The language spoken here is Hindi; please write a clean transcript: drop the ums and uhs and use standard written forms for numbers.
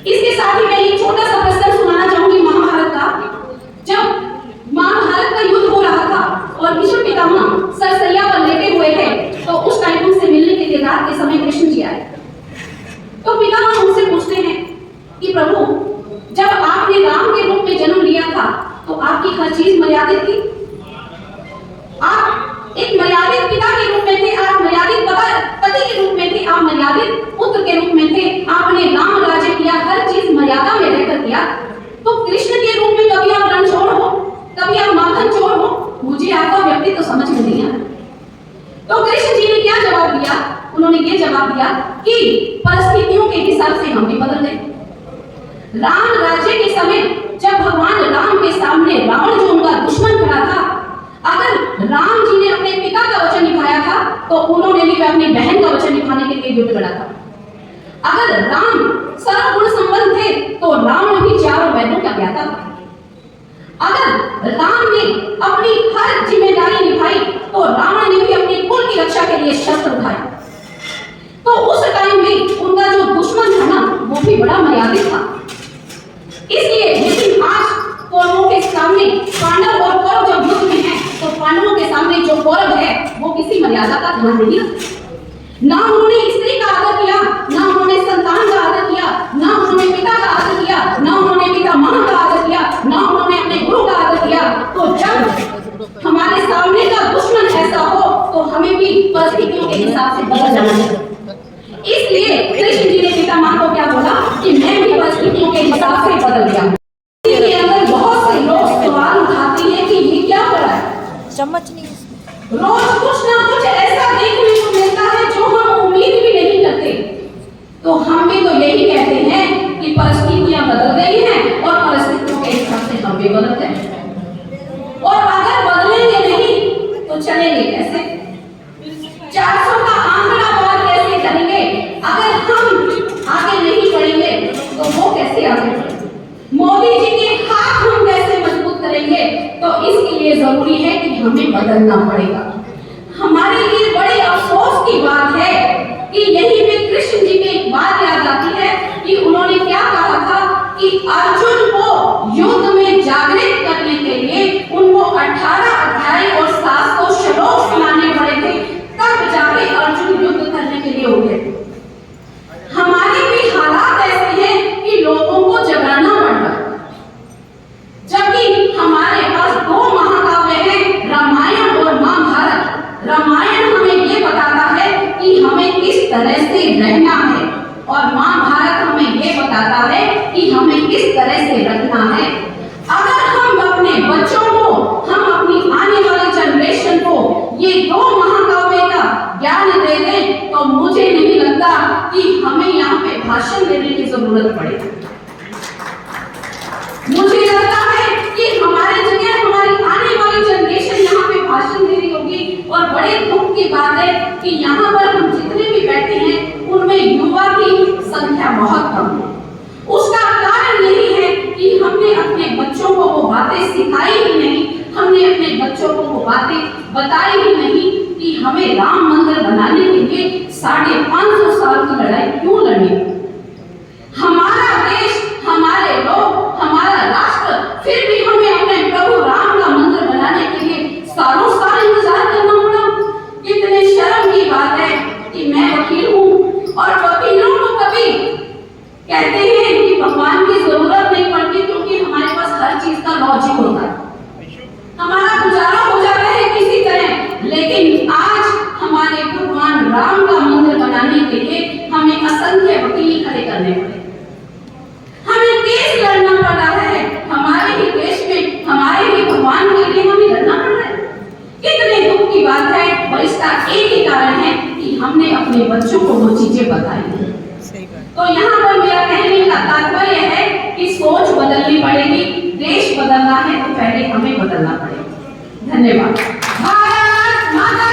इसके साथ ही मैं एक छोटा सा प्रसंग सुनाना चाहूंगी महाभारत का। जब महाभारत का युद्ध हो रहा था और भीष्म पितामह सरसैया पर लेटे हुए थे, तो उस टाइम उनसे मिलने के लिए रात के समय कृष्ण जी आए। तो पितामह उनसे पूछते हैं कि प्रभु, जब आपने राम के रूप में जन्म लिया था तो आपकी हर चीज मर्यादित थी। आप एक मर्यादित पिता के रूप में थे, आप मर्यादित पति के रूप में थे, आप मर्यादित पुत्र के रूप में थे, आपने राम राज्य किया, हर चीज मर्यादा में रहकर किया। तो कृष्ण के रूप में कभी आप रणछोड़ हो, कभी आप माखन चोर हो, मुझे आपका व्यक्तित्व समझ में नहीं आया। तो कृष्ण जी ने क्या जवाब दिया? उन्होंने ये जवाब दिया कि परिस्थितियों के हिसाब से हम भी बदल गए। राम राज्य के समय जब भगवान राम के सामने रावण जो उनका दुश्मन खड़ा था, अगर राम जी ने अपने पिता का वचन निभाया था तो उन्होंने भी अपनी बहन का वचन निभाने के लिए युद्ध लड़ा था। अगर राम सर्वगुण संपन्न थे तो राम भी चारों वेदों का ज्ञाता था। अगर राम ने अपनी हर जिम्मेदारी निभाई तो रावण ने भी अपने कुल की रक्षा के लिए शस्त्र उठाए। तो उस टाइम में उनका जो दुश्मन था ना, वो भी बड़ा मर्यादित था। इसलिए लेकिन आज कौरवों के सामने पांडव और कौरव जब युद्ध में हैं, तो पांडवों के सामने जो कौरव है वो किसी मर्यादा का ध्यान नहीं रखते। ना उन्होंने स्त्री का आदर किया, ना उन्होंने संतान का आदर किया, ना उन्होंने पिता का आदर किया, ना उन्होंने पितामह का आदर किया, ना उन्होंने अपने गुरु का आदर किया। तो जब हमारे सामने का दुश्मन ऐसा हो तो हमें भी परिस्थितियों के हिसाब से बदल जाना चाहिए। इसलिए कृष्ण जी ने पितामह को क्या बोला कि मैं भी परिस्थितियों के हिसाब से बदल गया। इसके अंदर बहुत से लोग सवाल उठाते हैं कि ये क्या हो रहा है, चम्मच नहीं रोज कुछ ना कुछ ऐसा देखने को मिलता है जो हम उम्मीद भी नहीं करते। तो हम भी तो यही कहते हैं कि परिस्थितियां बदल गई हैं और परिस्थितियों के हिसाब से हम भी बदलते हैं। और अगर बदलेंगे नहीं तो चलेंगे कैसे? 400 का आंकड़ा पार कैसे करेंगे? अगर हम आगे नहीं बढ़ेंगे तो वो कैसे आगे बढ़ेंगे? मोदी जी के हाथ हम कैसे मजबूत करेंगे? तो इसके लिए जरूरी है कि हमें बदलना पड़ेगा। हमारे लिए बड़े अफसोस की बात है कि यहीं पे कृष्ण जी की एक बात याद आती है कि उन्होंने क्या कहा था कि अर्जुन को युद्ध में जागृत करने के लिए उनको 18 अध्याय और 700 श्लोक सुनाने पड़े थे, तब जाके अर्जुन युद्ध करने के लिए उठे। हमारे भी हालात ऐसे हैं कि लोगों को जगाना पड़ रहा है, जबकि हमारे पास 2 महाकाव्य हैं, रामायण और महाभारत। रामायण हमें ये बताता है कि हमें किस तरह से रहना है और महाभारत हमें ये बताता है कि हमें किस तरह से रखना है। अगर हम अपने बच्चों को, हम अपनी आने वाली जनरेशन को ये 2 महाकाव्य का ज्ञान दे दें तो मुझे नहीं लगता कि हमें यहाँ पे भाषण देने की जरूरत पड़ेगी। मुझे लगता है कि हमारे जगह हमारी आने वाली जनरेशन यहाँ पे भाषण दे रही होगी। और बड़े दुख की बात है कि यहाँ पर हम जितने भी बैठे हैं उनमें युवा की संख्या बहुत कम है। उसका कारण यही है कि हमने अपने बच्चों को वो बातें सिखाई ही नहीं, हमने अपने बच्चों को वो बातें बताई ही नहीं कि हमें राम मंदिर बनाने के लिए 550 साल की लड़ाई क्यों लड़नी। हमारा देश, हमारे लोग, हमारा राष्ट्र, फिर भी हमें अपने प्रभु राम का मंदिर बनाने के लिए सालों साल इंतजार करना पड़ा। कितने शर्म की बात है कि मैं वकील हूँ और वकीलों को कभी कहते हैं कि भगवान की जरूरत नहीं पड़ती क्योंकि हमारे पास हर चीज का लॉजिक होता है, हमारा गुजारा हो जाता है किसी तरह। लेकिन आज हमारे भगवान राम का मंदिर बनाने के लिए हमें असंख्य वकील खड़े करने पड़े, हमें केस लड़ना पड़ रहा है, हमारे ही देश में हमारे ही भगवान के लिए हमें लड़ना पड़ रहा है। कितने दुख की बात है। और इसका एक ही कारण है कि हमने अपने बच्चों को वो चीजें बताई हैं। तो यहाँ पर मेरा कहने का तात्पर्य है कि सोच बदलनी पड़ेगी, देश बदलना है तो पहले हमें बदलना पड़ेगा। धन्यवाद। भारत माता